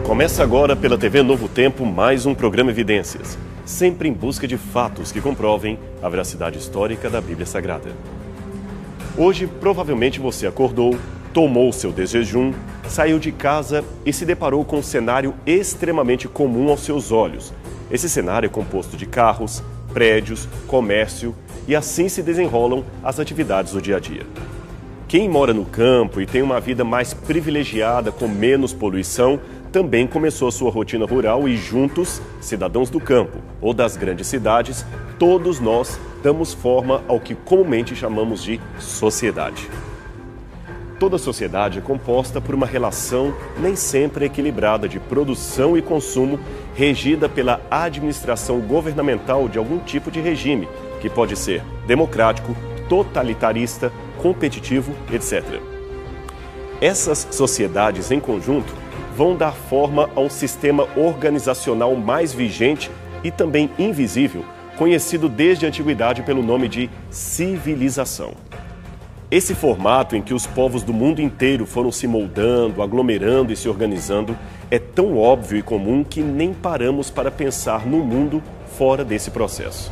Começa agora pela TV Novo Tempo mais um programa Evidências, sempre em busca de fatos que comprovem a veracidade histórica da Bíblia Sagrada. Hoje, provavelmente você acordou, tomou seu desjejum, saiu de casa e se deparou com um cenário extremamente comum aos seus olhos. Esse cenário é composto de carros, prédios, comércio e assim se desenrolam as atividades do dia a dia. Quem mora no campo e tem uma vida mais privilegiada com menos poluição também começou a sua rotina rural e juntos, cidadãos do campo ou das grandes cidades, todos nós damos forma ao que comumente chamamos de sociedade. Toda sociedade é composta por uma relação nem sempre equilibrada de produção e consumo, regida pela administração governamental de algum tipo de regime, que pode ser democrático, totalitarista, competitivo, etc. Essas sociedades em conjunto vão dar forma a um sistema organizacional mais vigente e também invisível, conhecido desde a antiguidade pelo nome de civilização. Esse formato em que os povos do mundo inteiro foram se moldando, aglomerando e se organizando é tão óbvio e comum que nem paramos para pensar no mundo fora desse processo.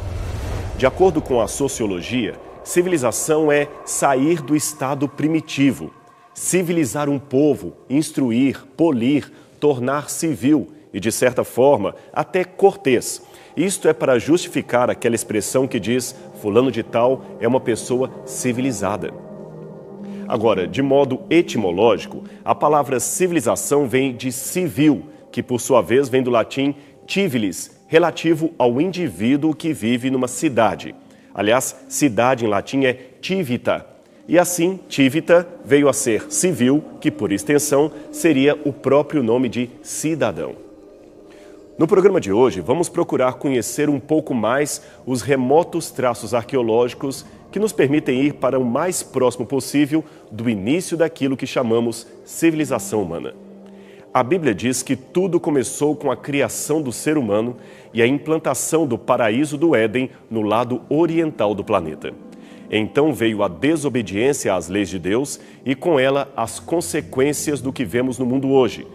De acordo com a sociologia, civilização é sair do estado primitivo, civilizar um povo, instruir, polir, tornar civil e, de certa forma, até cortês. Isto é para justificar aquela expressão que diz fulano de tal é uma pessoa civilizada. Agora, de modo etimológico, a palavra civilização vem de civil, que por sua vez vem do latim civilis, relativo ao indivíduo que vive numa cidade. Aliás, cidade em latim é civita. E assim, civita veio a ser civil, que por extensão seria o próprio nome de cidadão. No programa de hoje, vamos procurar conhecer um pouco mais os remotos traços arqueológicos que nos permitem ir para o mais próximo possível do início daquilo que chamamos civilização humana. A Bíblia diz que tudo começou com a criação do ser humano e a implantação do paraíso do Éden no lado oriental do planeta. Então veio a desobediência às leis de Deus e com ela as consequências do que vemos no mundo hoje.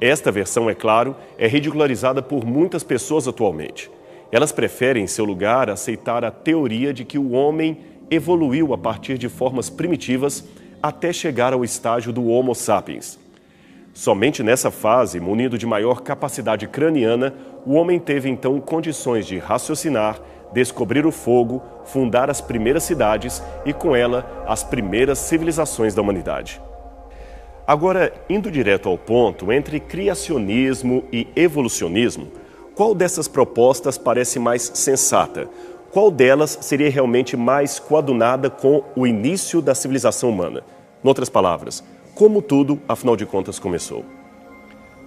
Esta versão, é claro, é ridicularizada por muitas pessoas atualmente. Elas preferem, em seu lugar, aceitar a teoria de que o homem evoluiu a partir de formas primitivas até chegar ao estágio do Homo sapiens. Somente nessa fase, munido de maior capacidade craniana, o homem teve então condições de raciocinar, descobrir o fogo, fundar as primeiras cidades e, com ela, as primeiras civilizações da humanidade. Agora, indo direto ao ponto, entre criacionismo e evolucionismo, qual dessas propostas parece mais sensata? Qual delas seria realmente mais coadunada com o início da civilização humana? Em outras palavras, como tudo, afinal de contas, começou?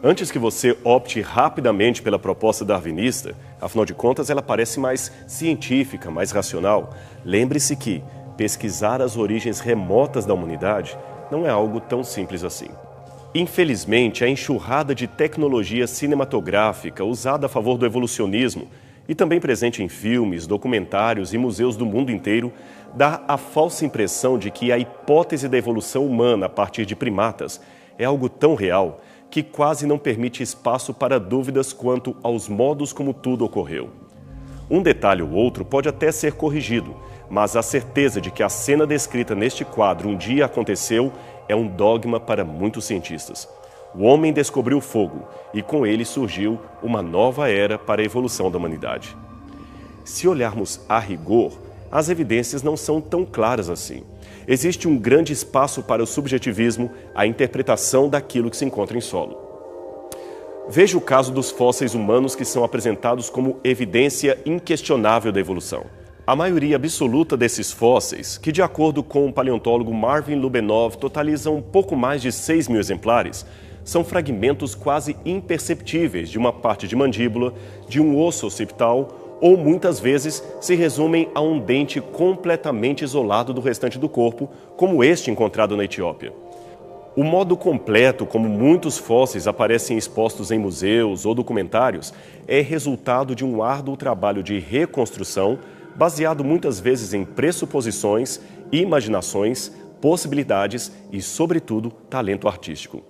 Antes que você opte rapidamente pela proposta darwinista, afinal de contas, ela parece mais científica, mais racional, lembre-se que pesquisar as origens remotas da humanidade não é algo tão simples assim. Infelizmente, a enxurrada de tecnologia cinematográfica usada a favor do evolucionismo e também presente em filmes, documentários e museus do mundo inteiro, dá a falsa impressão de que a hipótese da evolução humana a partir de primatas é algo tão real que quase não permite espaço para dúvidas quanto aos modos como tudo ocorreu. Um detalhe ou outro pode até ser corrigido, mas a certeza de que a cena descrita neste quadro um dia aconteceu é um dogma para muitos cientistas. O homem descobriu o fogo e com ele surgiu uma nova era para a evolução da humanidade. Se olharmos a rigor, as evidências não são tão claras assim. Existe um grande espaço para o subjetivismo, a interpretação daquilo que se encontra em solo. Veja o caso dos fósseis humanos que são apresentados como evidência inquestionável da evolução. A maioria absoluta desses fósseis, que de acordo com o paleontólogo Marvin Lubenov totalizam um pouco mais de 6.000 exemplares, são fragmentos quase imperceptíveis de uma parte de mandíbula, de um osso occipital, ou muitas vezes se resumem a um dente completamente isolado do restante do corpo, como este encontrado na Etiópia. O modo completo como muitos fósseis aparecem expostos em museus ou documentários é resultado de um árduo trabalho de reconstrução, baseado muitas vezes em pressuposições, imaginações, possibilidades e, sobretudo, talento artístico.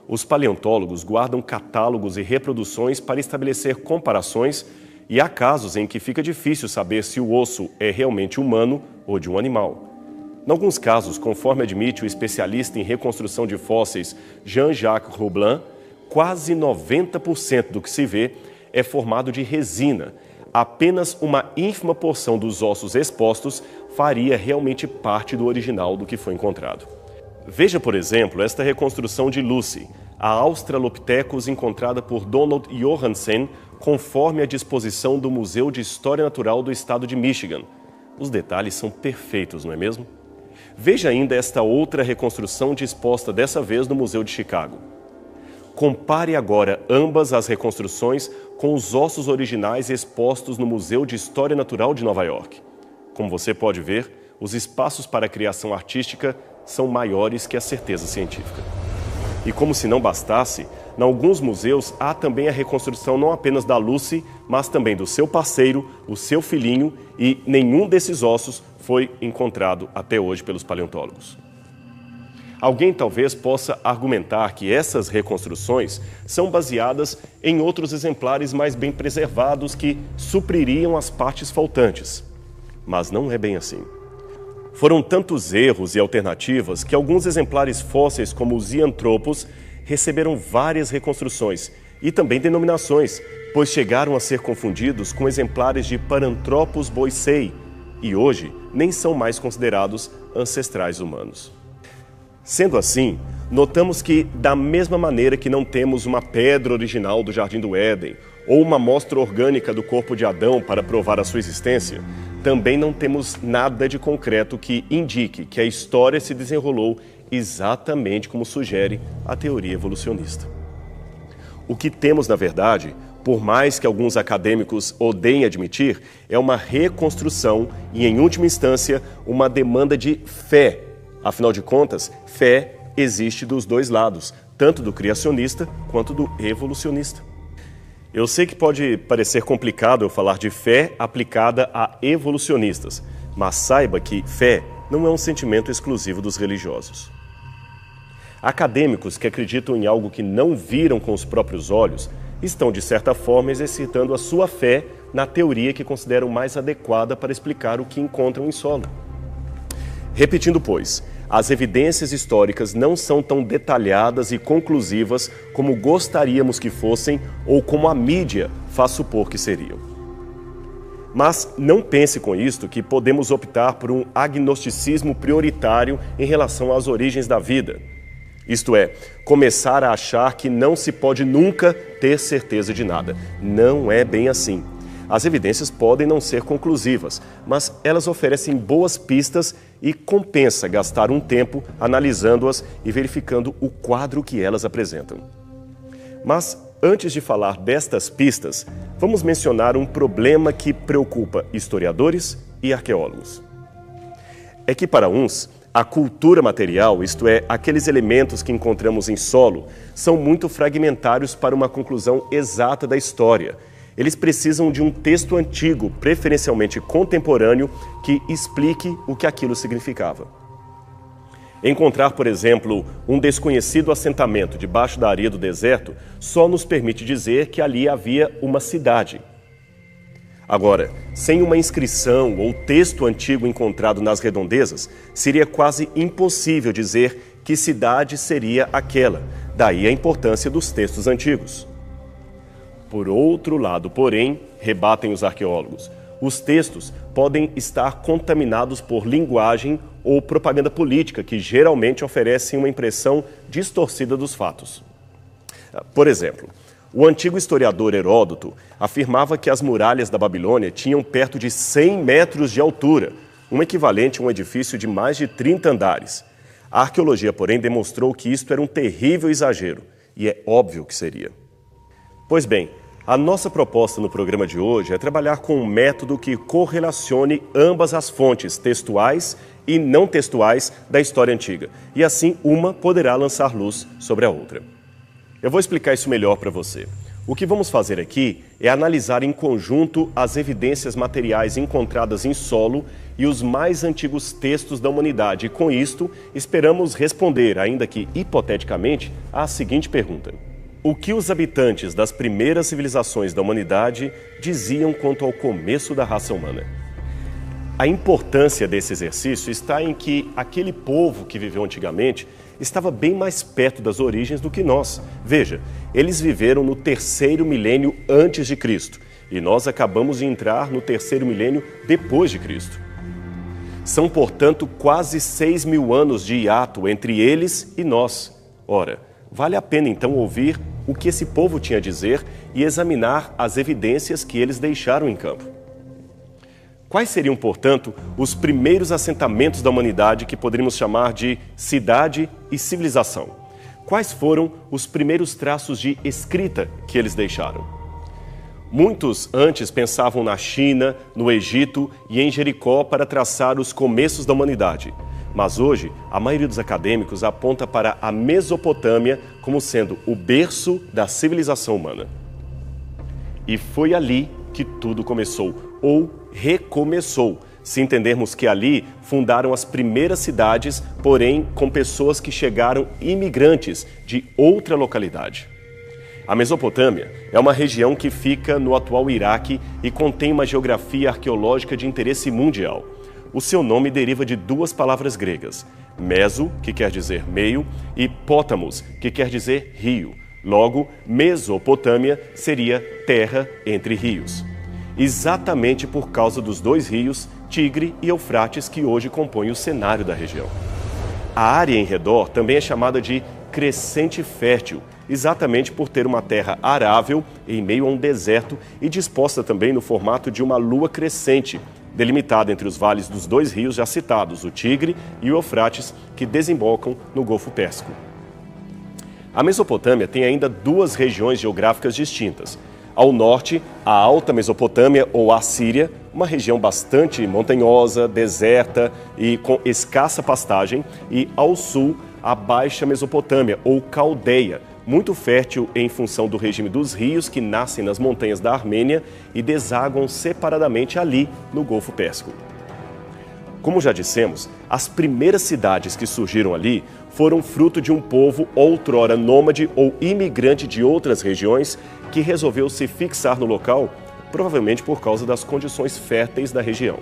Os paleontólogos guardam catálogos e reproduções para estabelecer comparações e há casos em que fica difícil saber se o osso é realmente humano ou de um animal. Em alguns casos, conforme admite o especialista em reconstrução de fósseis Jean-Jacques Roublin, quase 90% do que se vê é formado de resina. Apenas uma ínfima porção dos ossos expostos faria realmente parte do original do que foi encontrado. Veja, por exemplo, esta reconstrução de Lucy, a Australopithecus encontrada por Donald Johansen, conforme a disposição do Museu de História Natural do estado de Michigan. Os detalhes são perfeitos, não é mesmo? Veja ainda esta outra reconstrução disposta dessa vez no Museu de Chicago. Compare agora ambas as reconstruções com os ossos originais expostos no Museu de História Natural de Nova York. Como você pode ver, os espaços para a criação artística são maiores que a certeza científica. E como se não bastasse, em alguns museus há também a reconstrução não apenas da Lucy, mas também do seu parceiro, o seu filhinho, e nenhum desses ossos foi encontrado até hoje pelos paleontólogos. Alguém talvez possa argumentar que essas reconstruções são baseadas em outros exemplares mais bem preservados que supririam as partes faltantes. Mas não é bem assim. Foram tantos erros e alternativas que alguns exemplares fósseis, como os Zinanthropus, receberam várias reconstruções e também denominações, pois chegaram a ser confundidos com exemplares de Paranthropus boisei e hoje nem são mais considerados ancestrais humanos. Sendo assim, notamos que, da mesma maneira que não temos uma pedra original do Jardim do Éden ou uma amostra orgânica do corpo de Adão para provar a sua existência, também não temos nada de concreto que indique que a história se desenrolou exatamente como sugere a teoria evolucionista. O que temos, na verdade, por mais que alguns acadêmicos odeiem admitir, é uma reconstrução e, em última instância, uma demanda de fé. Afinal de contas, fé existe dos dois lados, tanto do criacionista quanto do evolucionista. Eu sei que pode parecer complicado eu falar de fé aplicada a evolucionistas, mas saiba que fé não é um sentimento exclusivo dos religiosos. Acadêmicos que acreditam em algo que não viram com os próprios olhos estão, de certa forma, exercitando a sua fé na teoria que consideram mais adequada para explicar o que encontram em solo. Repetindo, pois, as evidências históricas não são tão detalhadas e conclusivas como gostaríamos que fossem ou como a mídia faz supor que seriam. Mas não pense com isto que podemos optar por um agnosticismo prioritário em relação às origens da vida. Isto é, começar a achar que não se pode nunca ter certeza de nada. Não é bem assim. As evidências podem não ser conclusivas, mas elas oferecem boas pistas e compensa gastar um tempo analisando-as e verificando o quadro que elas apresentam. Mas, antes de falar destas pistas, vamos mencionar um problema que preocupa historiadores e arqueólogos. É que, para uns, a cultura material, isto é, aqueles elementos que encontramos em solo, são muito fragmentários para uma conclusão exata da história. Eles precisam de um texto antigo, preferencialmente contemporâneo, que explique o que aquilo significava. Encontrar, por exemplo, um desconhecido assentamento debaixo da areia do deserto só nos permite dizer que ali havia uma cidade. Agora, sem uma inscrição ou texto antigo encontrado nas redondezas, seria quase impossível dizer que cidade seria aquela, daí a importância dos textos antigos. Por outro lado, porém, rebatem os arqueólogos, os textos podem estar contaminados por linguagem ou propaganda política que geralmente oferecem uma impressão distorcida dos fatos. Por exemplo, o antigo historiador Heródoto afirmava que as muralhas da Babilônia tinham perto de 100 metros de altura, um equivalente a um edifício de mais de 30 andares. A arqueologia, porém, demonstrou que isto era um terrível exagero, e é óbvio que seria. Pois bem, a nossa proposta no programa de hoje é trabalhar com um método que correlacione ambas as fontes textuais e não textuais da história antiga, e assim uma poderá lançar luz sobre a outra. Eu vou explicar isso melhor para você. O que vamos fazer aqui é analisar em conjunto as evidências materiais encontradas em solo e os mais antigos textos da humanidade. E com isto, esperamos responder, ainda que hipoteticamente, à seguinte pergunta: o que os habitantes das primeiras civilizações da humanidade diziam quanto ao começo da raça humana? A importância desse exercício está em que aquele povo que viveu antigamente estava bem mais perto das origens do que nós. Veja, eles viveram no 3º milênio antes de Cristo e nós acabamos de entrar no 3º milênio depois de Cristo. São, portanto, quase 6.000 anos de hiato entre eles e nós. Ora, vale a pena então ouvir o que esse povo tinha a dizer e examinar as evidências que eles deixaram em campo. Quais seriam, portanto, os primeiros assentamentos da humanidade que poderíamos chamar de cidade e civilização? Quais foram os primeiros traços de escrita que eles deixaram? Muitos antes pensavam na China, no Egito e em Jericó para traçar os começos da humanidade. Mas hoje, a maioria dos acadêmicos aponta para a Mesopotâmia como sendo o berço da civilização humana. E foi ali que tudo começou, ou recomeçou, se entendermos que ali fundaram as primeiras cidades, porém com pessoas que chegaram imigrantes de outra localidade. A Mesopotâmia é uma região que fica no atual Iraque e contém uma geografia arqueológica de interesse mundial. O seu nome deriva de duas palavras gregas, meso, que quer dizer meio, e pótamos, que quer dizer rio. Logo, Mesopotâmia seria terra entre rios. Exatamente por causa dos dois rios, Tigre e Eufrates, que hoje compõem o cenário da região. A área em redor também é chamada de crescente fértil, exatamente por ter uma terra arável em meio a um deserto e disposta também no formato de uma lua crescente, delimitada entre os vales dos dois rios já citados, o Tigre e o Eufrates, que desembocam no Golfo Pérsico. A Mesopotâmia tem ainda duas regiões geográficas distintas. Ao norte, a Alta Mesopotâmia ou Assíria, uma região bastante montanhosa, deserta e com escassa pastagem, e ao sul, a Baixa Mesopotâmia ou Caldeia, muito fértil em função do regime dos rios que nascem nas montanhas da Armênia e desaguam separadamente ali no Golfo Pérsico. Como já dissemos, as primeiras cidades que surgiram ali foram fruto de um povo outrora nômade ou imigrante de outras regiões que resolveu se fixar no local, provavelmente por causa das condições férteis da região.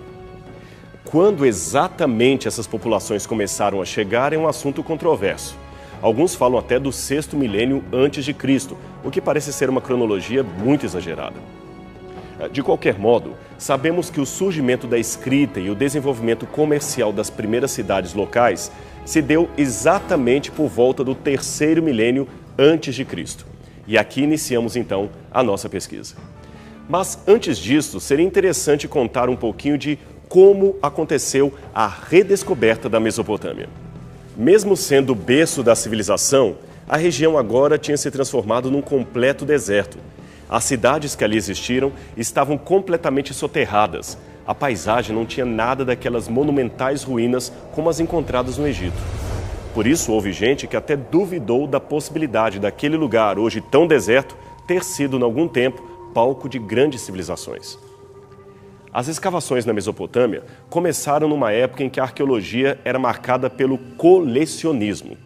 Quando exatamente essas populações começaram a chegar é um assunto controverso. Alguns falam até do 6º milênio antes de Cristo, o que parece ser uma cronologia muito exagerada. De qualquer modo, sabemos que o surgimento da escrita e o desenvolvimento comercial das primeiras cidades locais se deu exatamente por volta do 3º milênio antes de Cristo. E aqui iniciamos então a nossa pesquisa. Mas antes disso, seria interessante contar um pouquinho de como aconteceu a redescoberta da Mesopotâmia. Mesmo sendo o berço da civilização, a região agora tinha se transformado num completo deserto. As cidades que ali existiram estavam completamente soterradas. A paisagem não tinha nada daquelas monumentais ruínas como as encontradas no Egito. Por isso, houve gente que até duvidou da possibilidade daquele lugar, hoje tão deserto, ter sido, em algum tempo, palco de grandes civilizações. As escavações na Mesopotâmia começaram numa época em que a arqueologia era marcada pelo colecionismo.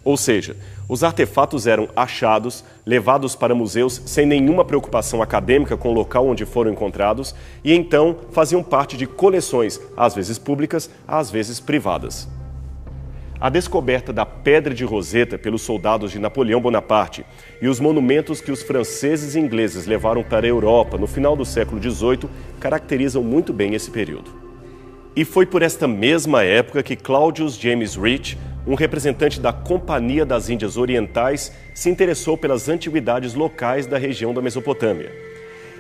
Ou seja, os artefatos eram achados, levados para museus sem nenhuma preocupação acadêmica com o local onde foram encontrados e então faziam parte de coleções, às vezes públicas, às vezes privadas. A descoberta da Pedra de Roseta pelos soldados de Napoleão Bonaparte e os monumentos que os franceses e ingleses levaram para a Europa no final do século XVIII caracterizam muito bem esse período. E foi por esta mesma época que Claudius James Rich, um representante da Companhia das Índias Orientais, se interessou pelas antiguidades locais da região da Mesopotâmia.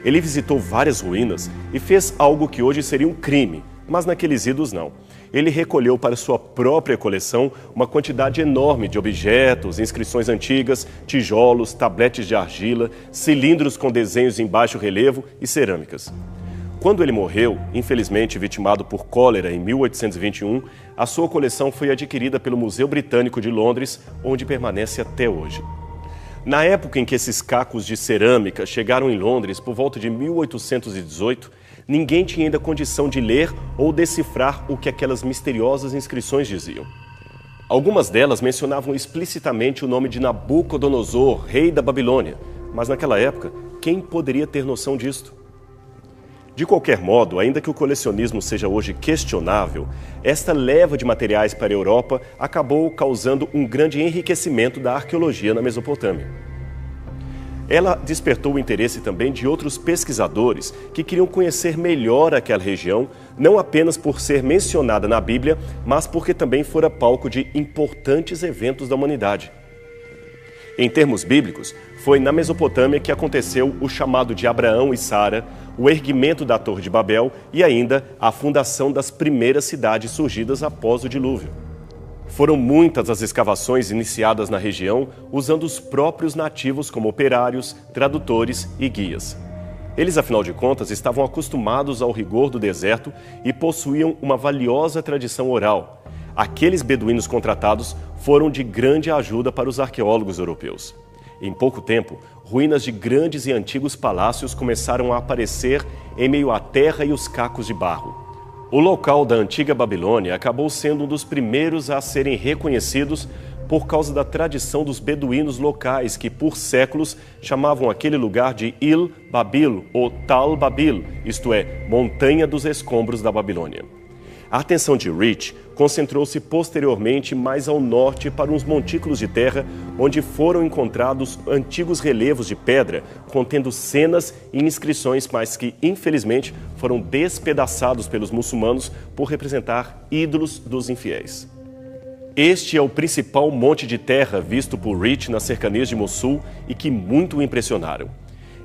Ele visitou várias ruínas e fez algo que hoje seria um crime, mas naqueles idos não. Ele recolheu para sua própria coleção uma quantidade enorme de objetos, inscrições antigas, tijolos, tabletes de argila, cilindros com desenhos em baixo relevo e cerâmicas. Quando ele morreu, infelizmente vitimado por cólera em 1821, a sua coleção foi adquirida pelo Museu Britânico de Londres, onde permanece até hoje. Na época em que esses cacos de cerâmica chegaram em Londres, por volta de 1818, Ninguém tinha ainda condição de ler ou decifrar o que aquelas misteriosas inscrições diziam. Algumas delas mencionavam explicitamente o nome de Nabucodonosor, rei da Babilônia, mas naquela época, quem poderia ter noção disto? De qualquer modo, ainda que o colecionismo seja hoje questionável, esta leva de materiais para a Europa acabou causando um grande enriquecimento da arqueologia na Mesopotâmia. Ela despertou o interesse também de outros pesquisadores que queriam conhecer melhor aquela região, não apenas por ser mencionada na Bíblia, mas porque também fora palco de importantes eventos da humanidade. Em termos bíblicos, foi na Mesopotâmia que aconteceu o chamado de Abraão e Sara, o erguimento da Torre de Babel e ainda a fundação das primeiras cidades surgidas após o dilúvio. Foram muitas as escavações iniciadas na região, usando os próprios nativos como operários, tradutores e guias. Eles, afinal de contas, estavam acostumados ao rigor do deserto e possuíam uma valiosa tradição oral. Aqueles beduínos contratados foram de grande ajuda para os arqueólogos europeus. Em pouco tempo, ruínas de grandes e antigos palácios começaram a aparecer em meio à terra e os cacos de barro. O local da antiga Babilônia acabou sendo um dos primeiros a serem reconhecidos por causa da tradição dos beduínos locais que, por séculos, chamavam aquele lugar de Il Babil ou Tal Babil, isto é, Montanha dos Escombros da Babilônia. A atenção de Rich concentrou-se posteriormente mais ao norte para uns montículos de terra, onde foram encontrados antigos relevos de pedra contendo cenas e inscrições, mas que, infelizmente, foram despedaçados pelos muçulmanos por representar ídolos dos infiéis. Este é o principal monte de terra visto por Rich nas cercanias de Mossul e que muito o impressionaram.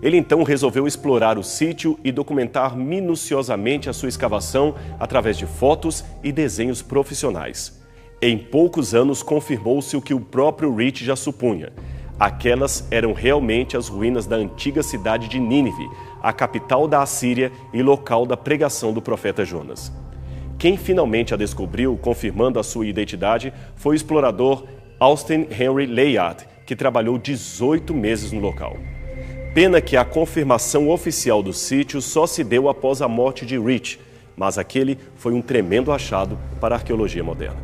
Ele então resolveu explorar o sítio e documentar minuciosamente a sua escavação através de fotos e desenhos profissionais. Em poucos anos confirmou-se o que o próprio Rich já supunha. Aquelas eram realmente as ruínas da antiga cidade de Nínive, a capital da Assíria e local da pregação do profeta Jonas. Quem finalmente a descobriu, confirmando a sua identidade, foi o explorador Austin Henry Layard, que trabalhou 18 meses no local. Pena que a confirmação oficial do sítio só se deu após a morte de Rich, mas aquele foi um tremendo achado para a arqueologia moderna.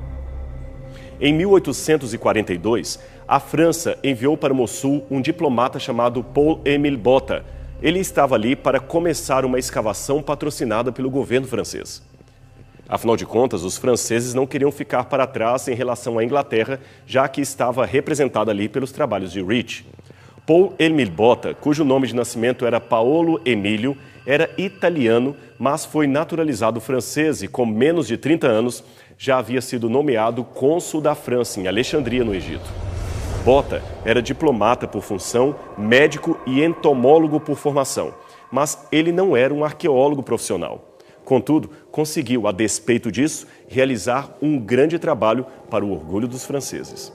Em 1842, a França enviou para Mossul um diplomata chamado Paul-Émile Botta. Ele estava ali para começar uma escavação patrocinada pelo governo francês. Afinal de contas, os franceses não queriam ficar para trás em relação à Inglaterra, já que estava representada ali pelos trabalhos de Rich. Paul-Émile Botta, cujo nome de nascimento era Paolo Emílio, era italiano, mas foi naturalizado francês e, com menos de 30 anos, já havia sido nomeado cônsul da França em Alexandria, no Egito. Botta era diplomata por função, médico e entomólogo por formação, mas ele não era um arqueólogo profissional. Contudo, conseguiu, a despeito disso, realizar um grande trabalho para o orgulho dos franceses.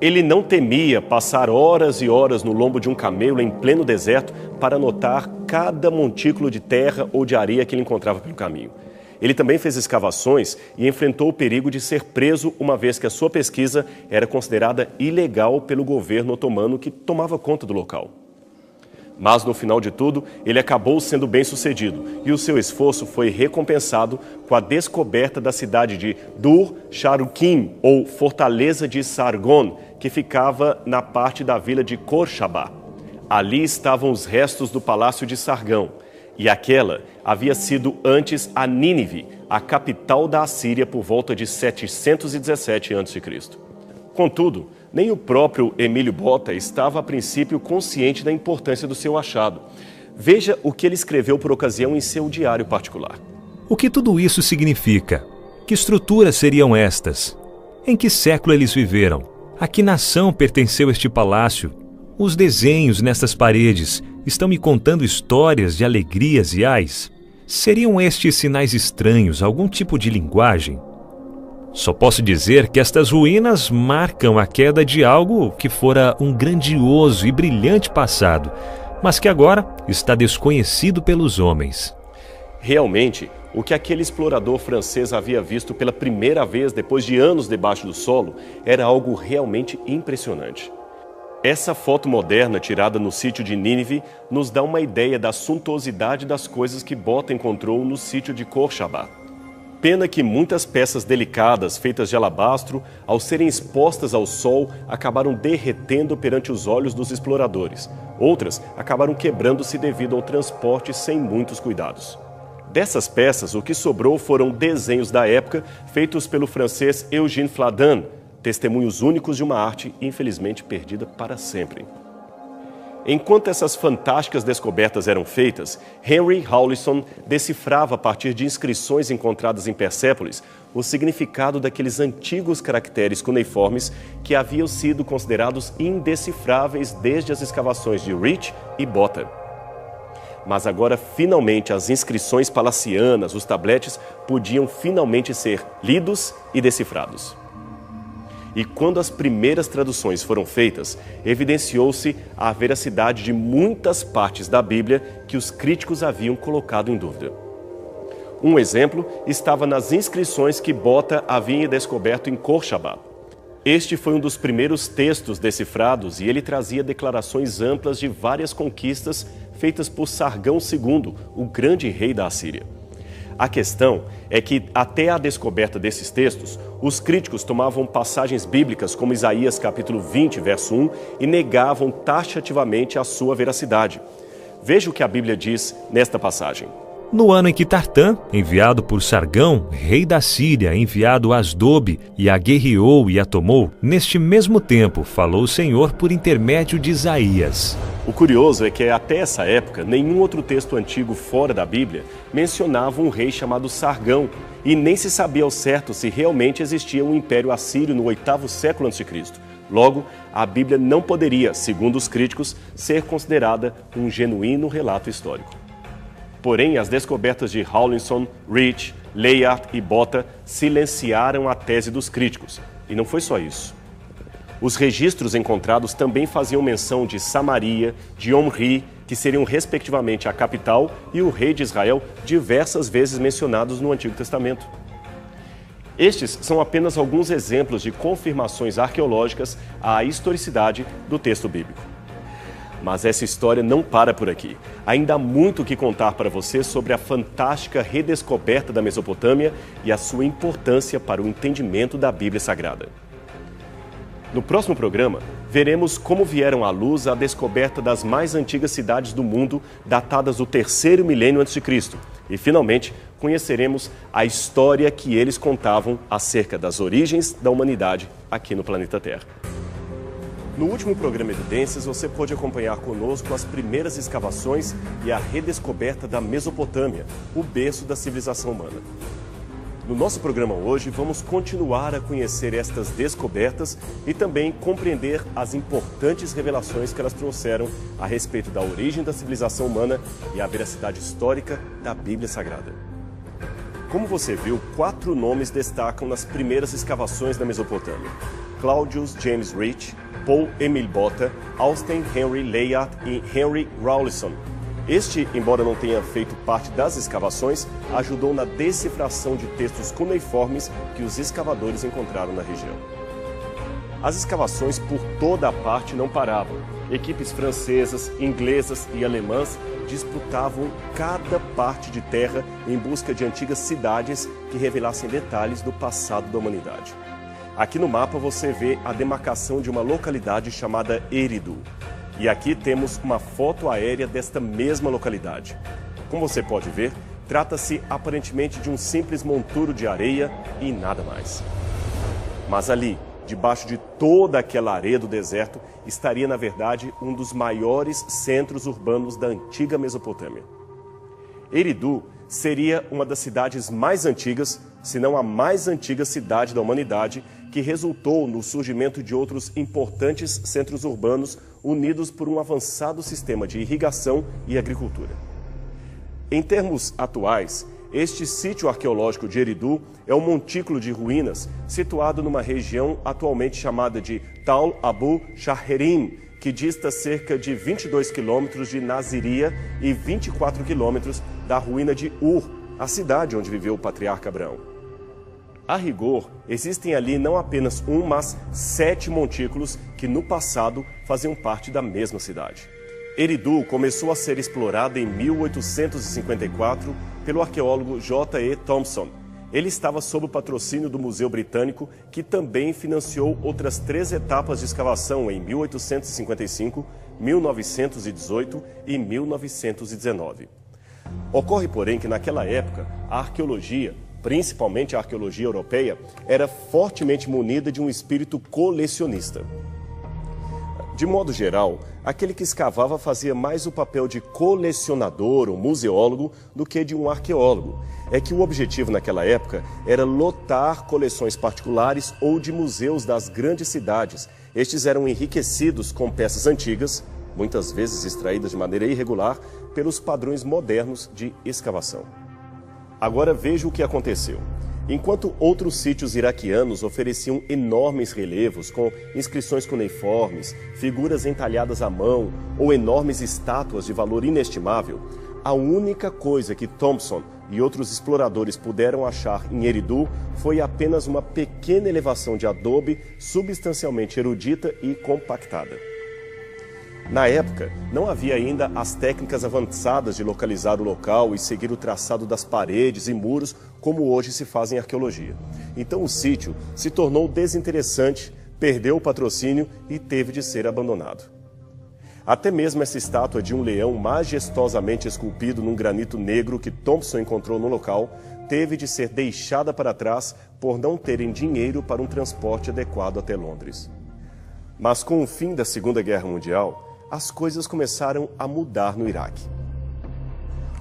Ele não temia passar horas e horas no lombo de um camelo em pleno deserto para anotar cada montículo de terra ou de areia que ele encontrava pelo caminho. Ele também fez escavações e enfrentou o perigo de ser preso, uma vez que a sua pesquisa era considerada ilegal pelo governo otomano que tomava conta do local. Mas, no final de tudo, ele acabou sendo bem-sucedido e o seu esforço foi recompensado com a descoberta da cidade de Dur-Sharukin, ou Fortaleza de Sargon, que ficava na parte da vila de Khorshaba. Ali estavam os restos do palácio de Sargão, e aquela havia sido antes a Nínive, a capital da Assíria, por volta de 717 a.C. Contudo, nem o próprio Emílio Botta estava a princípio consciente da importância do seu achado. Veja o que ele escreveu por ocasião em seu diário particular. O que tudo isso significa? Que estruturas seriam estas? Em que século eles viveram? A que nação pertenceu este palácio? Os desenhos nestas paredes estão me contando histórias de alegrias e ais? Seriam estes sinais estranhos algum tipo de linguagem? Só posso dizer que estas ruínas marcam a queda de algo que fora um grandioso e brilhante passado, mas que agora está desconhecido pelos homens. Realmente, o que aquele explorador francês havia visto pela primeira vez depois de anos debaixo do solo era algo realmente impressionante. Essa foto moderna tirada no sítio de Nínive nos dá uma ideia da suntuosidade das coisas que Bota encontrou no sítio de Khorshaba. Pena que muitas peças delicadas, feitas de alabastro, ao serem expostas ao sol, acabaram derretendo perante os olhos dos exploradores. Outras acabaram quebrando-se devido ao transporte sem muitos cuidados. Dessas peças, o que sobrou foram desenhos da época feitos pelo francês Eugène Fladan, testemunhos únicos de uma arte infelizmente perdida para sempre. Enquanto essas fantásticas descobertas eram feitas, Henry Rawlinson decifrava a partir de inscrições encontradas em Persépolis o significado daqueles antigos caracteres cuneiformes que haviam sido considerados indecifráveis desde as escavações de Rich e Bota. Mas agora, finalmente, as inscrições palacianas, os tabletes, podiam finalmente ser lidos e decifrados. E quando as primeiras traduções foram feitas, evidenciou-se a veracidade de muitas partes da Bíblia que os críticos haviam colocado em dúvida. Um exemplo estava nas inscrições que Bota havia descoberto em Khorshaba. Este foi um dos primeiros textos decifrados e ele trazia declarações amplas de várias conquistas feitas por Sargão II, o grande rei da Assíria. A questão é que, até a descoberta desses textos, os críticos tomavam passagens bíblicas como Isaías capítulo 20, verso 1, e negavam taxativamente a sua veracidade. Veja o que a Bíblia diz nesta passagem. No ano em que Tartã, enviado por Sargão, rei da Síria, enviado a Asdobe, e a guerreou e a tomou, neste mesmo tempo falou o Senhor por intermédio de Isaías. O curioso é que até essa época, nenhum outro texto antigo fora da Bíblia mencionava um rei chamado Sargão, e nem se sabia ao certo se realmente existia um império assírio no 8º século a.C. Logo, a Bíblia não poderia, segundo os críticos, ser considerada um genuíno relato histórico. Porém, as descobertas de Rawlinson, Rich, Layard e Bota silenciaram a tese dos críticos. E não foi só isso. Os registros encontrados também faziam menção de Samaria, de Omri, que seriam respectivamente a capital e o rei de Israel, diversas vezes mencionados no Antigo Testamento. Estes são apenas alguns exemplos de confirmações arqueológicas à historicidade do texto bíblico. Mas essa história não para por aqui. Ainda há muito o que contar para você sobre a fantástica redescoberta da Mesopotâmia e a sua importância para o entendimento da Bíblia Sagrada. No próximo programa, veremos como vieram à luz a descoberta das mais antigas cidades do mundo, datadas do 3º milênio a.C. E, finalmente, conheceremos a história que eles contavam acerca das origens da humanidade aqui no planeta Terra. No último programa Evidências, você pôde acompanhar conosco as primeiras escavações e a redescoberta da Mesopotâmia, o berço da civilização humana. No nosso programa hoje, vamos continuar a conhecer estas descobertas e também compreender as importantes revelações que elas trouxeram a respeito da origem da civilização humana e a veracidade histórica da Bíblia Sagrada. Como você viu, 4 nomes destacam nas primeiras escavações da Mesopotâmia: Claudius James Rich, Paul Emile Bota, Austen Henry Layard e Henry Rawlinson. Este, embora não tenha feito parte das escavações, ajudou na decifração de textos cuneiformes que os escavadores encontraram na região. As escavações por toda a parte não paravam. Equipes francesas, inglesas e alemãs disputavam cada parte de terra em busca de antigas cidades que revelassem detalhes do passado da humanidade. Aqui no mapa você vê a demarcação de uma localidade chamada Eridu. E aqui temos uma foto aérea desta mesma localidade. Como você pode ver, trata-se aparentemente de um simples monturo de areia e nada mais. Mas ali, debaixo de toda aquela areia do deserto, estaria na verdade um dos maiores centros urbanos da antiga Mesopotâmia. Eridu seria uma das cidades mais antigas, se não a mais antiga cidade da humanidade, que resultou no surgimento de outros importantes centros urbanos unidos por um avançado sistema de irrigação e agricultura. Em termos atuais, este sítio arqueológico de Eridu é um montículo de ruínas situado numa região atualmente chamada de Tal Abu Shaherin, que dista cerca de 22 quilômetros de Naziria e 24 quilômetros da ruína de Ur, a cidade onde viveu o patriarca Abraão. A rigor, existem ali não apenas um, mas 7 montículos que no passado faziam parte da mesma cidade. Eridu começou a ser explorada em 1854 pelo arqueólogo J.E. Thompson. Ele estava sob o patrocínio do Museu Britânico, que também financiou outras 3 etapas de escavação em 1855, 1918 e 1919. Ocorre, porém, que naquela época a arqueologia, principalmente a arqueologia europeia, era fortemente munida de um espírito colecionista. De modo geral, aquele que escavava fazia mais o papel de colecionador ou museólogo do que de um arqueólogo. É que o objetivo naquela época era lotar coleções particulares ou de museus das grandes cidades. Estes eram enriquecidos com peças antigas, muitas vezes extraídas de maneira irregular, pelos padrões modernos de escavação. Agora veja o que aconteceu. Enquanto outros sítios iraquianos ofereciam enormes relevos com inscrições cuneiformes, figuras entalhadas à mão ou enormes estátuas de valor inestimável, a única coisa que Thompson e outros exploradores puderam achar em Eridu foi apenas uma pequena elevação de adobe substancialmente erudita e compactada. Na época, não havia ainda as técnicas avançadas de localizar o local e seguir o traçado das paredes e muros como hoje se faz em arqueologia. Então o sítio se tornou desinteressante, perdeu o patrocínio e teve de ser abandonado. Até mesmo essa estátua de um leão majestosamente esculpido num granito negro que Thompson encontrou no local teve de ser deixada para trás por não terem dinheiro para um transporte adequado até Londres. Mas com o fim da Segunda Guerra Mundial, as coisas começaram a mudar no Iraque.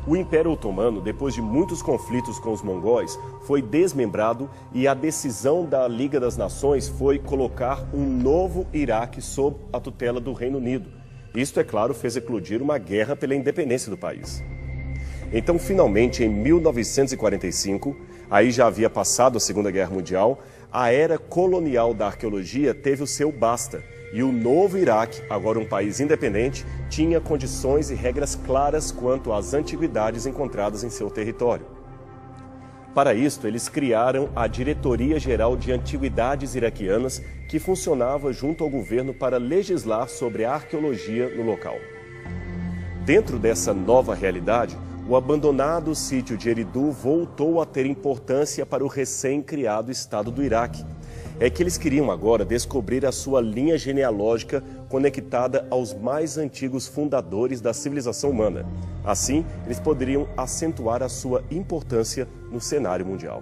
O Império Otomano, depois de muitos conflitos com os mongóis, foi desmembrado e a decisão da Liga das Nações foi colocar um novo Iraque sob a tutela do Reino Unido. Isto, é claro, fez eclodir uma guerra pela independência do país. Então, finalmente, em 1945, aí já havia passado a Segunda Guerra Mundial, a era colonial da arqueologia teve o seu basta. E o novo Iraque, agora um país independente, tinha condições e regras claras quanto às antiguidades encontradas em seu território. Para isto, eles criaram a Diretoria Geral de Antiguidades Iraquianas, que funcionava junto ao governo para legislar sobre a arqueologia no local. Dentro dessa nova realidade, o abandonado sítio de Eridu voltou a ter importância para o recém-criado Estado do Iraque. É que eles queriam agora descobrir a sua linha genealógica conectada aos mais antigos fundadores da civilização humana. Assim, eles poderiam acentuar a sua importância no cenário mundial.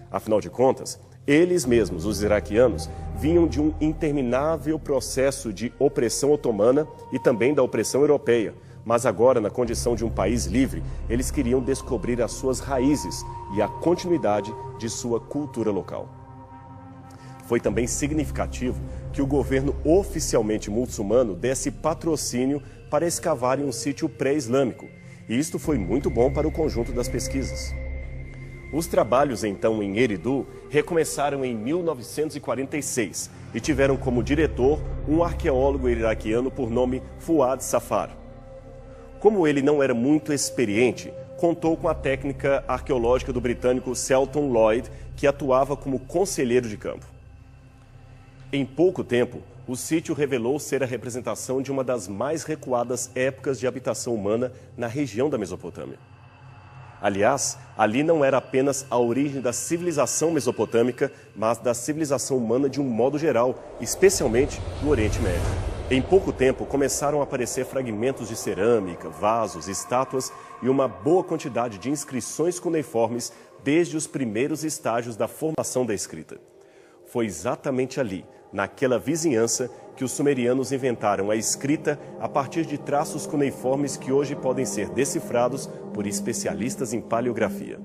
Afinal de contas, eles mesmos, os iraquianos, vinham de um interminável processo de opressão otomana e também da opressão europeia. Mas agora, na condição de um país livre, eles queriam descobrir as suas raízes e a continuidade de sua cultura local. Foi também significativo que o governo oficialmente muçulmano desse patrocínio para escavar em um sítio pré-islâmico, e isto foi muito bom para o conjunto das pesquisas. Os trabalhos, então, em Eridu recomeçaram em 1946 e tiveram como diretor um arqueólogo iraquiano por nome Fuad Safar. Como ele não era muito experiente, contou com a técnica arqueológica do britânico Selton Lloyd, que atuava como conselheiro de campo. Em pouco tempo, o sítio revelou ser a representação de uma das mais recuadas épocas de habitação humana na região da Mesopotâmia. Aliás, ali não era apenas a origem da civilização mesopotâmica, mas da civilização humana de um modo geral, especialmente no Oriente Médio. Em pouco tempo, começaram a aparecer fragmentos de cerâmica, vasos, estátuas e uma boa quantidade de inscrições cuneiformes desde os primeiros estágios da formação da escrita. Foi exatamente ali, naquela vizinhança, que os sumerianos inventaram a escrita a partir de traços cuneiformes que hoje podem ser decifrados por especialistas em paleografia.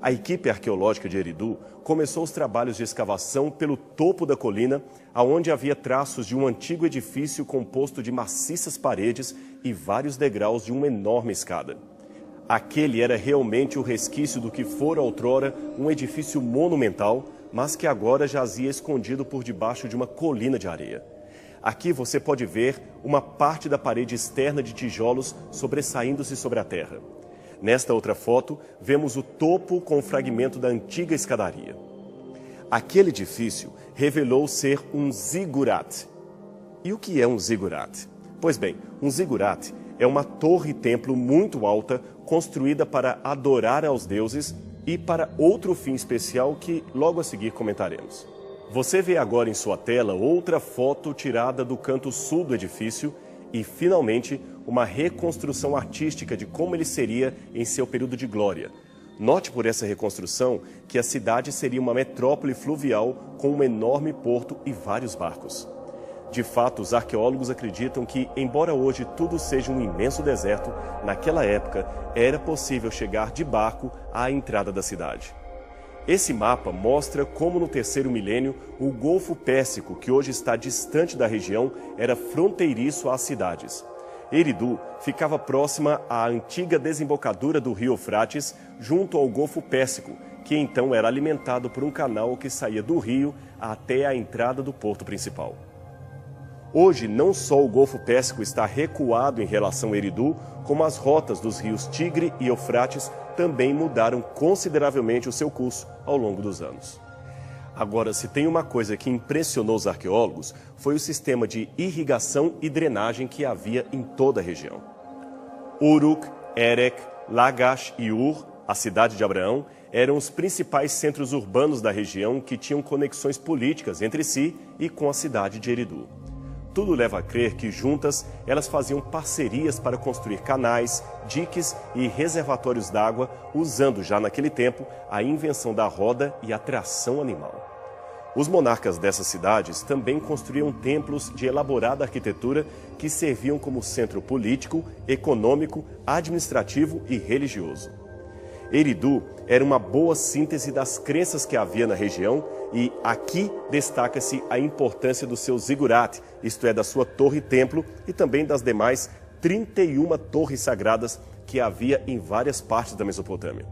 A equipe arqueológica de Eridu começou os trabalhos de escavação pelo topo da colina, aonde havia traços de um antigo edifício composto de maciças paredes e vários degraus de uma enorme escada. Aquele era realmente o resquício do que fora outrora um edifício monumental, mas que agora jazia escondido por debaixo de uma colina de areia. Aqui você pode ver uma parte da parede externa de tijolos sobressaindo-se sobre a terra. Nesta outra foto, vemos o topo com um fragmento da antiga escadaria. Aquele edifício revelou ser um zigurat. E o que é um zigurat? Pois bem, um zigurat é uma torre-templo muito alta, construída para adorar aos deuses e para outro fim especial que logo a seguir comentaremos. Você vê agora em sua tela outra foto tirada do canto sul do edifício e, finalmente, uma reconstrução artística de como ele seria em seu período de glória. Note por essa reconstrução que a cidade seria uma metrópole fluvial com um enorme porto e vários barcos. De fato, os arqueólogos acreditam que, embora hoje tudo seja um imenso deserto, naquela época era possível chegar de barco à entrada da cidade. Esse mapa mostra como no terceiro milênio o Golfo Pérsico, que hoje está distante da região, era fronteiriço às cidades. Eridu ficava próxima à antiga desembocadura do rio Eufrates, junto ao Golfo Pérsico, que então era alimentado por um canal que saía do rio até a entrada do porto principal. Hoje, não só o Golfo Pérsico está recuado em relação a Eridu, como as rotas dos rios Tigre e Eufrates também mudaram consideravelmente o seu curso ao longo dos anos. Agora, se tem uma coisa que impressionou os arqueólogos, foi o sistema de irrigação e drenagem que havia em toda a região. Uruk, Erech, Lagash e Ur, a cidade de Abraão, eram os principais centros urbanos da região que tinham conexões políticas entre si e com a cidade de Eridu. Tudo leva a crer que juntas elas faziam parcerias para construir canais, diques e reservatórios d'água, usando já naquele tempo a invenção da roda e a tração animal. Os monarcas dessas cidades também construíam templos de elaborada arquitetura que serviam como centro político, econômico, administrativo e religioso. Eridu era uma boa síntese das crenças que havia na região e aqui destaca-se a importância do seu zigurat, isto é, da sua torre-templo e também das demais 31 torres sagradas que havia em várias partes da Mesopotâmia.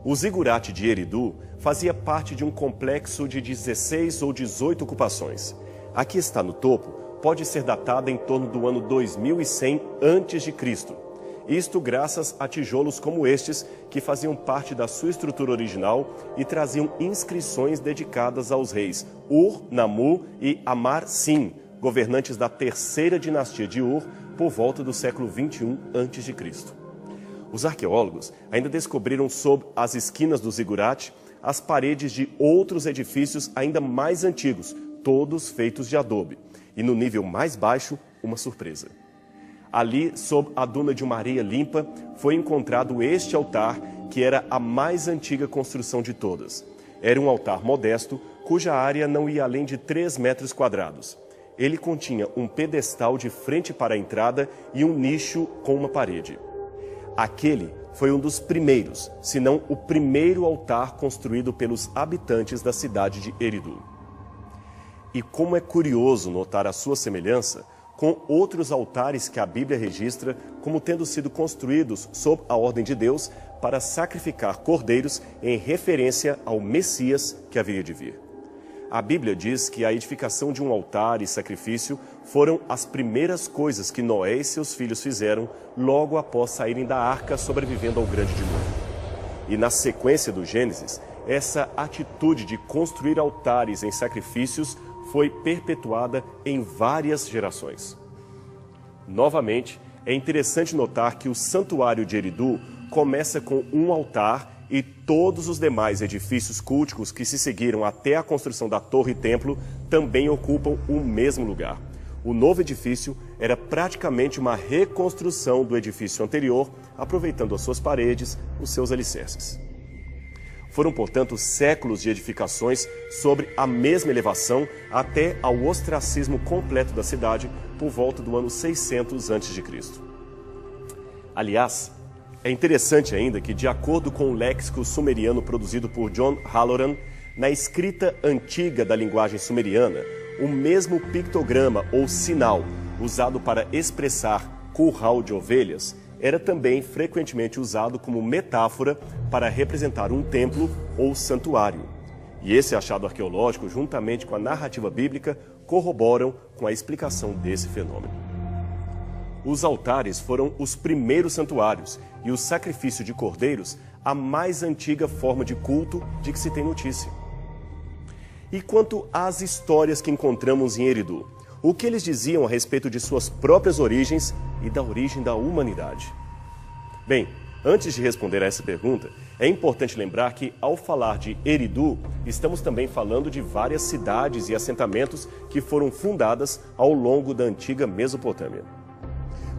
O zigurat de Eridu fazia parte de um complexo de 16 ou 18 ocupações. Aqui está no topo, pode ser datada em torno do ano 2100 a.C., isto graças a tijolos como estes, que faziam parte da sua estrutura original e traziam inscrições dedicadas aos reis Ur-Nammu e Amar-Sin, governantes da terceira dinastia de Ur, por volta do século 21 a.C. Os arqueólogos ainda descobriram sob as esquinas do zigurat as paredes de outros edifícios ainda mais antigos, todos feitos de adobe. E no nível mais baixo, uma surpresa. Ali, sob a duna de uma areia limpa, foi encontrado este altar, que era a mais antiga construção de todas. Era um altar modesto, cuja área não ia além de 3 metros quadrados. Ele continha um pedestal de frente para a entrada e um nicho com uma parede. Aquele foi um dos primeiros, se não o primeiro altar construído pelos habitantes da cidade de Eridu. E como é curioso notar a sua semelhança com outros altares que a Bíblia registra como tendo sido construídos sob a ordem de Deus para sacrificar cordeiros em referência ao Messias que haveria de vir. A Bíblia diz que a edificação de um altar e sacrifício foram as primeiras coisas que Noé e seus filhos fizeram logo após saírem da arca, sobrevivendo ao grande dilúvio. E na sequência do Gênesis, essa atitude de construir altares em sacrifícios foi perpetuada em várias gerações. Novamente, é interessante notar que o santuário de Eridu começa com um altar e todos os demais edifícios culticos que se seguiram até a construção da torre-templo também ocupam o mesmo lugar. O novo edifício era praticamente uma reconstrução do edifício anterior, aproveitando as suas paredes, os seus alicerces. Foram, portanto, séculos de edificações sobre a mesma elevação até ao ostracismo completo da cidade por volta do ano 600 a.C. Aliás, é interessante ainda que, de acordo com o léxico sumeriano produzido por John Halloran, na escrita antiga da linguagem sumeriana, o mesmo pictograma ou sinal usado para expressar curral de ovelhas era também frequentemente usado como metáfora para representar um templo ou santuário. E esse achado arqueológico, juntamente com a narrativa bíblica, corroboram com a explicação desse fenômeno. Os altares foram os primeiros santuários e o sacrifício de cordeiros a mais antiga forma de culto de que se tem notícia. E quanto às histórias que encontramos em Eridu, o que eles diziam a respeito de suas próprias origens e da origem da humanidade? Bem, antes de responder a essa pergunta, é importante lembrar que, ao falar de Eridu, estamos também falando de várias cidades e assentamentos que foram fundadas ao longo da antiga Mesopotâmia.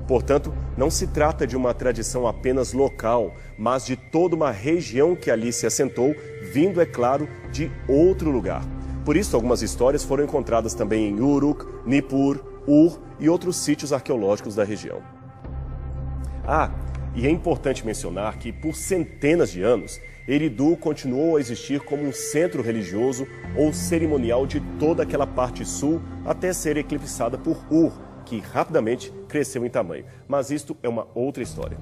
Portanto, não se trata de uma tradição apenas local, mas de toda uma região que ali se assentou, vindo, é claro, de outro lugar. Por isso, algumas histórias foram encontradas também em Uruk, Nippur, Ur e outros sítios arqueológicos da região. E é importante mencionar que, por centenas de anos, Eridu continuou a existir como um centro religioso ou cerimonial de toda aquela parte sul, até ser eclipsada por Ur, que rapidamente cresceu em tamanho. Mas isto é uma outra história.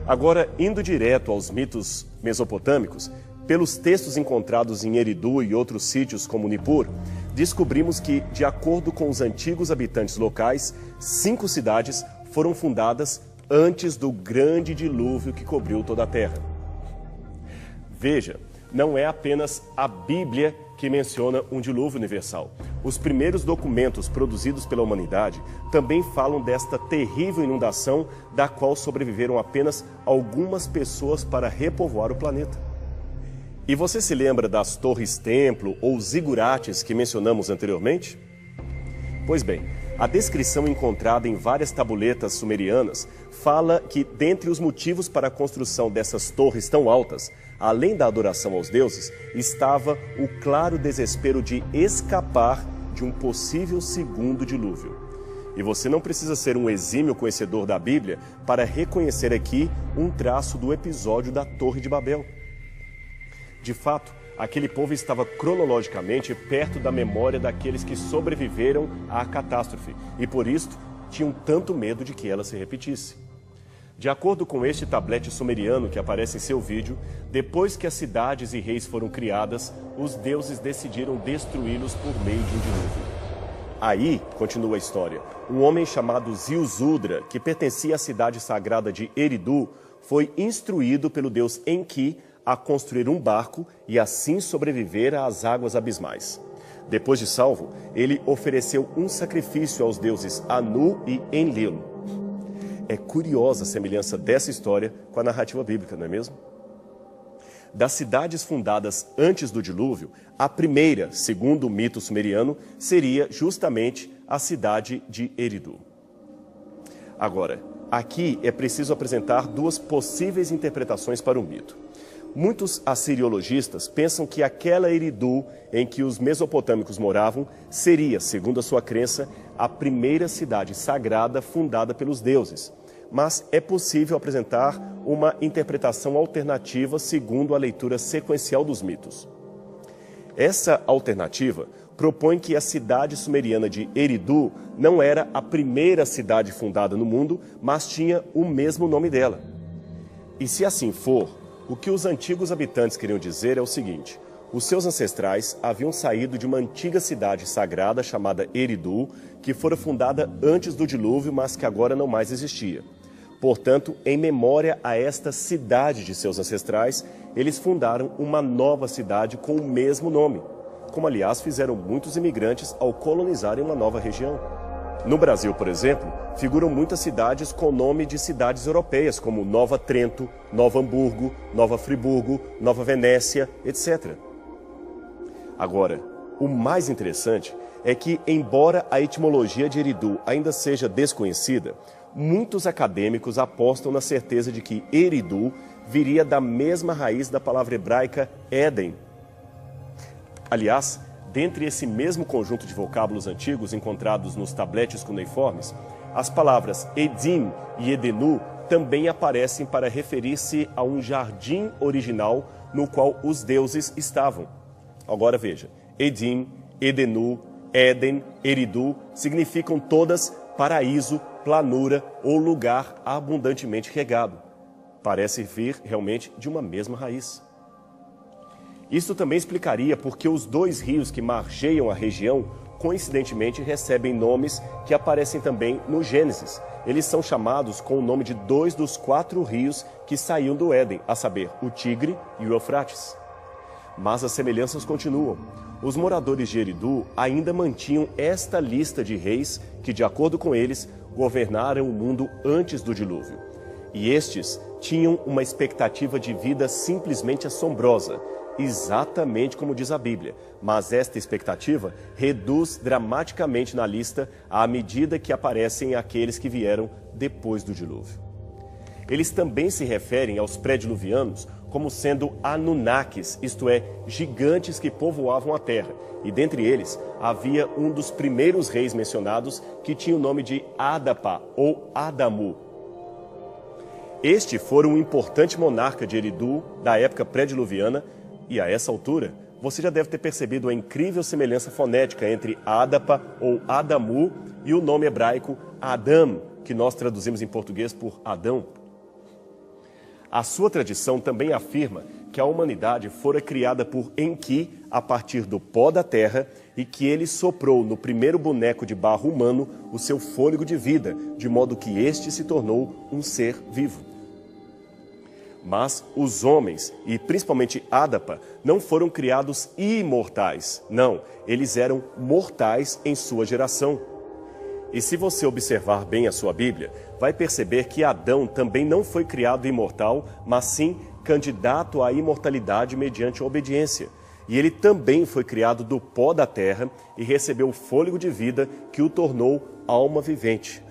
Agora, indo direto aos mitos mesopotâmicos, pelos textos encontrados em Eridu e outros sítios como Nippur, descobrimos que, de acordo com os antigos habitantes locais, 5 cidades foram fundadas antes do grande dilúvio que cobriu toda a terra. Veja, não é apenas a Bíblia que menciona um dilúvio universal. Os primeiros documentos produzidos pela humanidade também falam desta terrível inundação da qual sobreviveram apenas algumas pessoas para repovoar o planeta. E você se lembra das torres-templo ou zigurates que mencionamos anteriormente? Pois bem, a descrição encontrada em várias tabuletas sumerianas fala que, dentre os motivos para a construção dessas torres tão altas, além da adoração aos deuses, estava o claro desespero de escapar de um possível segundo dilúvio. E você não precisa ser um exímio conhecedor da Bíblia para reconhecer aqui um traço do episódio da Torre de Babel. De fato, aquele povo estava cronologicamente perto da memória daqueles que sobreviveram à catástrofe e, por isso, tinham tanto medo de que ela se repetisse. De acordo com este tablete sumeriano que aparece em seu vídeo, depois que as cidades e reis foram criadas, os deuses decidiram destruí-los por meio de um dilúvio. Aí, continua a história, um homem chamado Ziusudra, que pertencia à cidade sagrada de Eridu, foi instruído pelo deus Enki a construir um barco e assim sobreviver às águas abismais. Depois de salvo, ele ofereceu um sacrifício aos deuses Anu e Enlil. É curiosa a semelhança dessa história com a narrativa bíblica, não é mesmo? Das cidades fundadas antes do dilúvio, a primeira, segundo o mito sumeriano, seria justamente a cidade de Eridu. Agora, aqui é preciso apresentar 2 possíveis interpretações para o mito. Muitos assiriologistas pensam que aquela Eridu em que os mesopotâmicos moravam seria, segundo a sua crença, a primeira cidade sagrada fundada pelos deuses. Mas é possível apresentar uma interpretação alternativa segundo a leitura sequencial dos mitos. Essa alternativa propõe que a cidade sumeriana de Eridu não era a primeira cidade fundada no mundo, mas tinha o mesmo nome dela. E se assim for, o que os antigos habitantes queriam dizer é o seguinte: os seus ancestrais haviam saído de uma antiga cidade sagrada chamada Eridu, que fora fundada antes do dilúvio, mas que agora não mais existia. Portanto, em memória a esta cidade de seus ancestrais, eles fundaram uma nova cidade com o mesmo nome, como aliás fizeram muitos imigrantes ao colonizarem uma nova região. No Brasil, por exemplo, figuram muitas cidades com nome de cidades europeias, como Nova Trento, Nova Hamburgo, Nova Friburgo, Nova Venécia, etc. Agora, o mais interessante é que, embora a etimologia de Eridu ainda seja desconhecida, muitos acadêmicos apostam na certeza de que Eridu viria da mesma raiz da palavra hebraica Éden. Aliás, dentre esse mesmo conjunto de vocábulos antigos encontrados nos tabletes cuneiformes, as palavras Edim e Edenu também aparecem para referir-se a um jardim original no qual os deuses estavam. Agora veja, Edim, Edenu, Éden, Eridu significam todas paraíso, planura ou lugar abundantemente regado. Parece vir realmente de uma mesma raiz. Isso também explicaria porque os 2 rios que margeiam a região coincidentemente, recebem nomes que aparecem também no Gênesis. Eles são chamados com o nome de 2 dos 4 rios que saíam do Éden, a saber, o Tigre e o Eufrates. Mas as semelhanças continuam. Os moradores de Eridu ainda mantinham esta lista de reis que, de acordo com eles, governaram o mundo antes do dilúvio. E estes tinham uma expectativa de vida simplesmente assombrosa, exatamente como diz a Bíblia. Mas esta expectativa reduz dramaticamente na lista à medida que aparecem aqueles que vieram depois do dilúvio. Eles também se referem aos pré-diluvianos como sendo Anunnakis, isto é, gigantes que povoavam a terra. E dentre eles havia um dos primeiros reis mencionados que tinha o nome de Adapa ou Adamu. Este foi um importante monarca de Eridu da época pré-diluviana e a essa altura você já deve ter percebido a incrível semelhança fonética entre Adapa ou Adamu e o nome hebraico Adam, que nós traduzimos em português por Adão. A sua tradição também afirma que a humanidade fora criada por Enki a partir do pó da terra e que ele soprou no primeiro boneco de barro humano o seu fôlego de vida, de modo que este se tornou um ser vivo. Mas os homens, e principalmente Adapa, não foram criados imortais. Não, eles eram mortais em sua geração. E se você observar bem a sua Bíblia, vai perceber que Adão também não foi criado imortal, mas sim candidato à imortalidade mediante a obediência. E ele também foi criado do pó da terra e recebeu o fôlego de vida que o tornou alma vivente.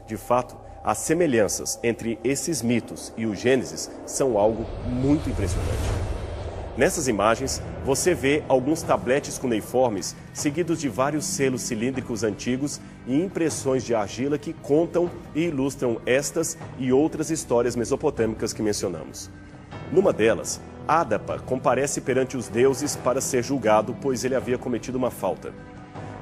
De fato, as semelhanças entre esses mitos e o Gênesis são algo muito impressionante. Nessas imagens, você vê alguns tabletes cuneiformes seguidos de vários selos cilíndricos antigos e impressões de argila que contam e ilustram estas e outras histórias mesopotâmicas que mencionamos. Numa delas, Adapa comparece perante os deuses para ser julgado, pois ele havia cometido uma falta.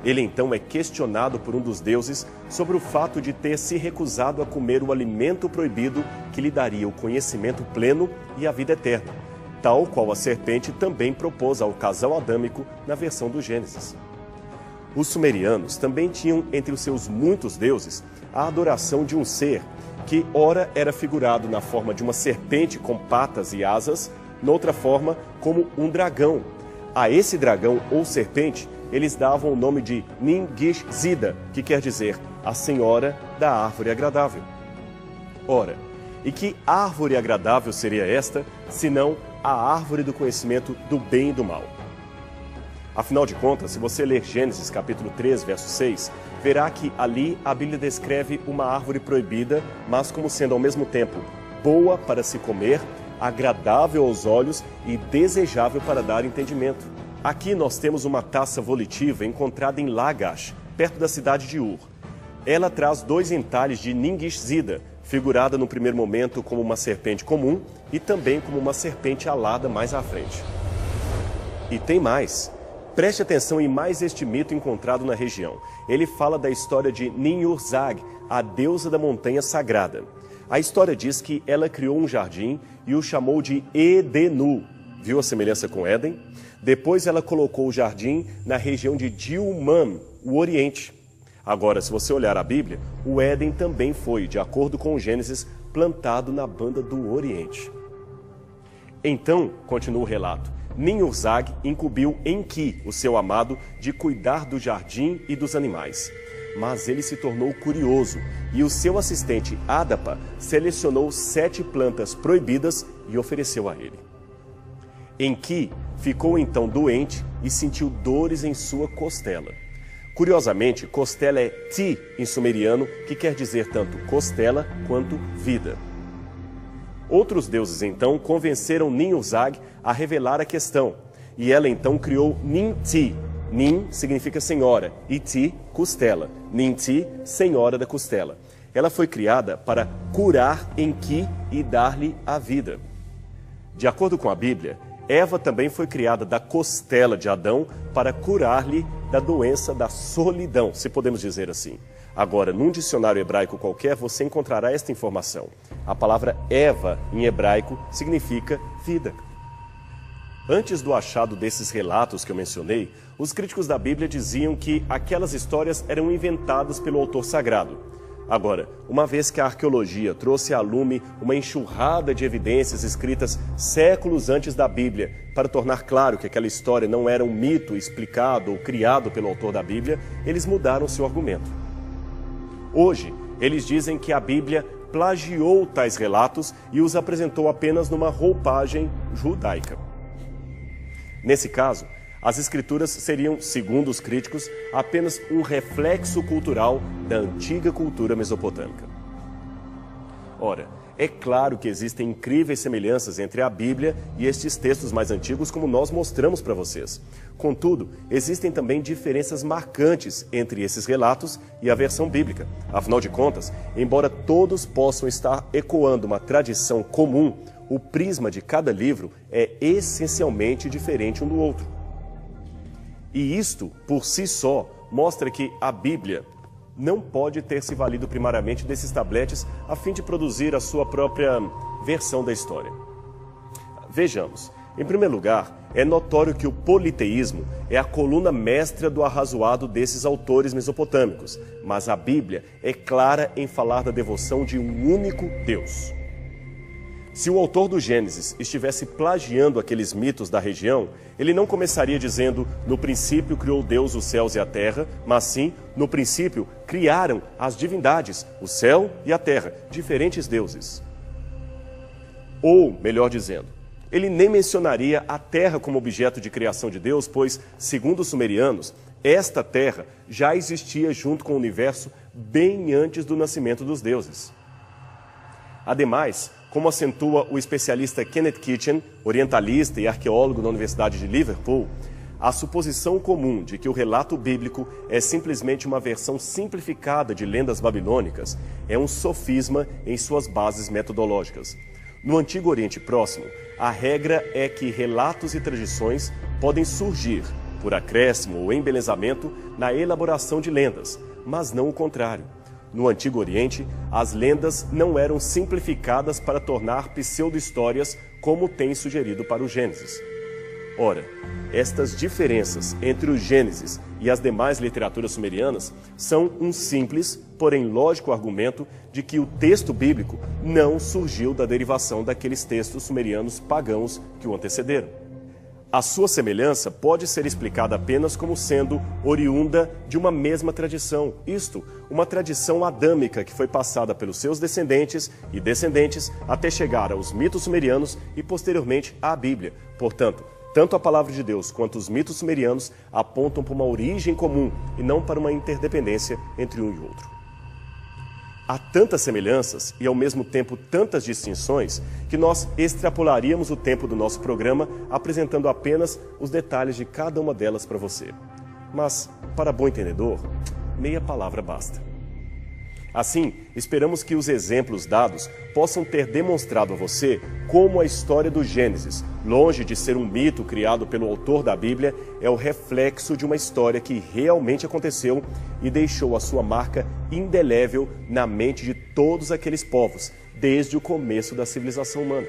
Ele então é questionado por um dos deuses sobre o fato de ter se recusado a comer o alimento proibido que lhe daria o conhecimento pleno e a vida eterna, tal qual a serpente também propôs ao casal adâmico na versão do Gênesis. Os sumerianos também tinham entre os seus muitos deuses a adoração de um ser que ora era figurado na forma de uma serpente com patas e asas, noutra forma como um dragão. A esse dragão ou serpente eles davam o nome de Nin-Gish-Zida, que quer dizer a senhora da árvore agradável. Ora, e que árvore agradável seria esta, senão a árvore do conhecimento do bem e do mal? Afinal de contas, se você ler Gênesis capítulo 3, verso 6, verá que ali a Bíblia descreve uma árvore proibida, mas como sendo ao mesmo tempo boa para se comer, agradável aos olhos e desejável para dar entendimento. Aqui nós temos uma taça volitiva encontrada em Lagash, perto da cidade de Ur. Ela traz 2 entalhes de Nin-Gish-Zida, figurada no primeiro momento como uma serpente comum e também como uma serpente alada mais à frente. E tem mais. Preste atenção em mais este mito encontrado na região. Ele fala da história de Nin-Urzag, a deusa da montanha sagrada. A história diz que ela criou um jardim e o chamou de Edenu. Viu a semelhança com Éden? Depois ela colocou o jardim na região de Dilman, o Oriente. Agora, se você olhar a Bíblia, o Éden também foi, de acordo com o Gênesis, plantado na banda do Oriente. Então, continua o relato, Nin-Urzag incumbiu Enki, o seu amado, de cuidar do jardim e dos animais. Mas ele se tornou curioso e o seu assistente Adapa selecionou 7 plantas proibidas e ofereceu a ele. Enki ficou então doente e sentiu dores em sua costela. Curiosamente, costela é ti em sumeriano, que quer dizer tanto costela quanto vida. Outros deuses então convenceram Nin-Urzag a revelar a questão, e ela então criou Nin-Ti. Nin significa senhora e Ti, costela. Nin-Ti, senhora da costela. Ela foi criada para curar Enki e dar-lhe a vida. De acordo com a Bíblia, Eva também foi criada da costela de Adão para curar-lhe da doença da solidão, se podemos dizer assim. Agora, num dicionário hebraico qualquer, você encontrará esta informação. A palavra Eva, em hebraico, significa vida. Antes do achado desses relatos que eu mencionei, os críticos da Bíblia diziam que aquelas histórias eram inventadas pelo autor sagrado. Agora, uma vez que a arqueologia trouxe à lume uma enxurrada de evidências escritas séculos antes da Bíblia para tornar claro que aquela história não era um mito explicado ou criado pelo autor da Bíblia, eles mudaram seu argumento. Hoje, eles dizem que a Bíblia plagiou tais relatos e os apresentou apenas numa roupagem judaica. Nesse caso, as escrituras seriam, segundo os críticos, apenas um reflexo cultural da antiga cultura mesopotâmica. Ora, é claro que existem incríveis semelhanças entre a Bíblia e estes textos mais antigos, como nós mostramos para vocês. Contudo, existem também diferenças marcantes entre esses relatos e a versão bíblica. Afinal de contas, embora todos possam estar ecoando uma tradição comum, o prisma de cada livro é essencialmente diferente um do outro. E isto, por si só, mostra que a Bíblia não pode ter se valido primariamente desses tabletes a fim de produzir a sua própria versão da história. Vejamos. Em primeiro lugar, é notório que o politeísmo é a coluna mestra do arrazoado desses autores mesopotâmicos, mas a Bíblia é clara em falar da devoção de um único Deus. Se o autor do Gênesis estivesse plagiando aqueles mitos da região, ele não começaria dizendo, no princípio criou Deus os céus e a terra, mas sim, no princípio criaram as divindades, o céu e a terra, diferentes deuses. Ou, melhor dizendo, ele nem mencionaria a terra como objeto de criação de Deus, pois, segundo os sumerianos, esta terra já existia junto com o universo bem antes do nascimento dos deuses. Ademais, como acentua o especialista Kenneth Kitchen, orientalista e arqueólogo da Universidade de Liverpool, a suposição comum de que o relato bíblico é simplesmente uma versão simplificada de lendas babilônicas é um sofisma em suas bases metodológicas. No Antigo Oriente Próximo, a regra é que relatos e tradições podem surgir, por acréscimo ou embelezamento, na elaboração de lendas, mas não o contrário. No Antigo Oriente, as lendas não eram simplificadas para tornar pseudo-histórias como tem sugerido para o Gênesis. Ora, estas diferenças entre o Gênesis e as demais literaturas sumerianas são um simples, porém lógico argumento de que o texto bíblico não surgiu da derivação daqueles textos sumerianos pagãos que o antecederam. A sua semelhança pode ser explicada apenas como sendo oriunda de uma mesma tradição, isto, uma tradição adâmica que foi passada pelos seus descendentes e descendentes até chegar aos mitos sumerianos e posteriormente à Bíblia. Portanto, tanto a palavra de Deus quanto os mitos sumerianos apontam para uma origem comum e não para uma interdependência entre um e outro. Há tantas semelhanças e, ao mesmo tempo, tantas distinções que nós extrapolaríamos o tempo do nosso programa apresentando apenas os detalhes de cada uma delas para você. Mas, para bom entendedor, meia palavra basta. Assim, esperamos que os exemplos dados possam ter demonstrado a você como a história do Gênesis, longe de ser um mito criado pelo autor da Bíblia, é o reflexo de uma história que realmente aconteceu e deixou a sua marca indelével na mente de todos aqueles povos, desde o começo da civilização humana.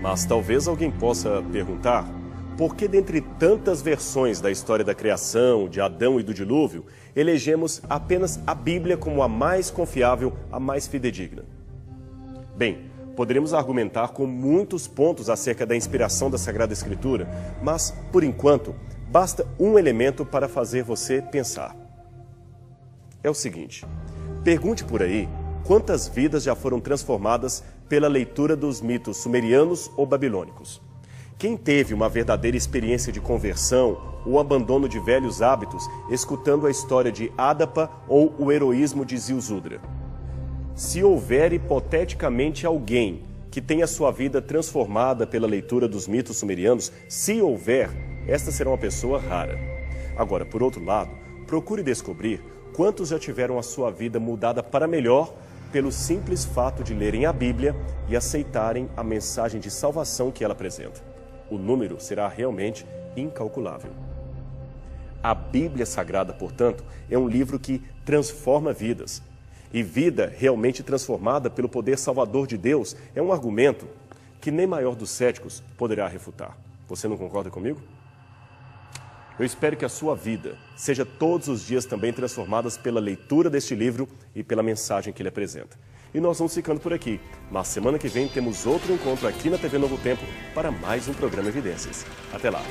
Mas talvez alguém possa perguntar, por que dentre tantas versões da história da criação, de Adão e do dilúvio, elegemos apenas a Bíblia como a mais confiável, a mais fidedigna? Bem, poderemos argumentar com muitos pontos acerca da inspiração da Sagrada Escritura, mas, por enquanto, basta um elemento para fazer você pensar. É o seguinte, pergunte por aí quantas vidas já foram transformadas pela leitura dos mitos sumerianos ou babilônicos. Quem teve uma verdadeira experiência de conversão ou abandono de velhos hábitos escutando a história de Adapa ou o heroísmo de Zilzudra? Se houver hipoteticamente alguém que tenha sua vida transformada pela leitura dos mitos sumerianos, se houver, esta será uma pessoa rara. Agora, por outro lado, procure descobrir quantos já tiveram a sua vida mudada para melhor pelo simples fato de lerem a Bíblia e aceitarem a mensagem de salvação que ela apresenta. O número será realmente incalculável. A Bíblia Sagrada, portanto, é um livro que transforma vidas. E vida realmente transformada pelo poder salvador de Deus é um argumento que nem maior dos céticos poderá refutar. Você não concorda comigo? Eu espero que a sua vida seja todos os dias também transformada pela leitura deste livro e pela mensagem que ele apresenta. E nós vamos ficando por aqui, mas semana que vem temos outro encontro aqui na TV Novo Tempo para mais um programa Evidências. Até lá!